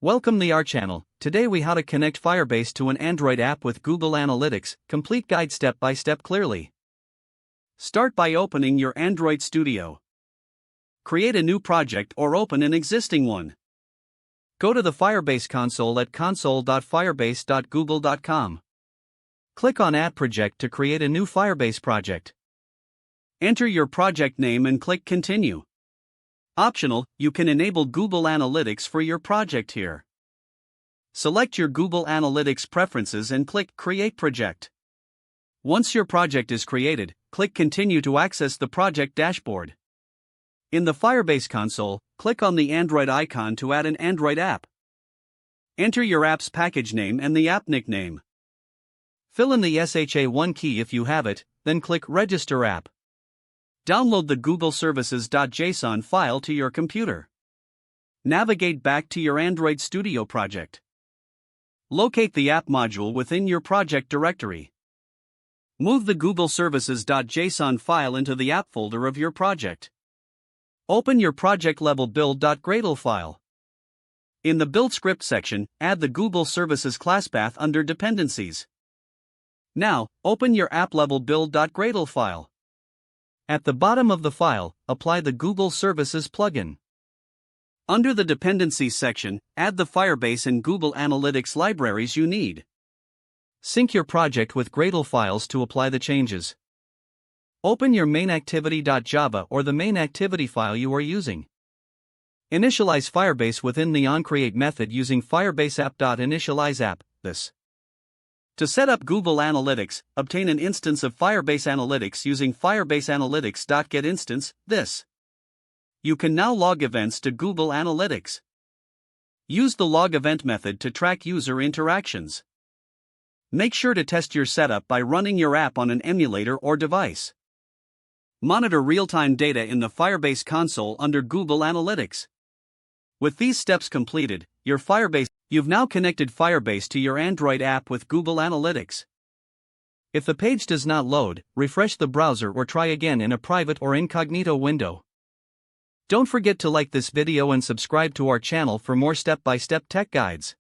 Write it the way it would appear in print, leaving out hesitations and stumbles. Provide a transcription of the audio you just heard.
Welcome to our channel. Today we how to connect Firebase to an Android app with Google Analytics. Complete guide step by step clearly. Start by opening your Android Studio. Create a new project or open an existing one. Go to the Firebase console at console.firebase.google.com. Click on Add Project to create a new Firebase project. Enter your project name and click Continue. Optional, you can enable Google Analytics for your project here. Select your Google Analytics preferences and click Create Project. Once your project is created, click Continue to access the project dashboard. In the Firebase console, click on the Android icon to add an Android app. Enter your app's package name and the app nickname. Fill in the SHA-1 key if you have it, then click Register App. Download the Google Services.json file to your computer. Navigate back to your Android Studio project. Locate the app module within your project directory. Move the Google Services.json file into the app folder of your project. Open your project-level build.gradle file. In the build script section, add the Google Services class path under Dependencies. Now, open your app-level build.gradle file. At the bottom of the file, apply the Google Services plugin. Under the Dependencies section, add the Firebase and Google Analytics libraries you need. Sync your project with Gradle files to apply the changes. Open your mainActivity.java or the main activity file you are using. Initialize Firebase within the onCreate method using Firebase app.initializeApp. To set up Google Analytics, obtain an instance of Firebase Analytics using Firebase Analytics.getInstance. You can now log events to Google Analytics. Use the log event method to track user interactions. Make sure to test your setup by running your app on an emulator or device. Monitor real-time data in the Firebase console under Google Analytics. With these steps completed, you've now connected Firebase to your Android app with Google Analytics. If the page does not load, refresh the browser or try again in a private or incognito window. Don't forget to like this video and subscribe to our channel for more step-by-step tech guides.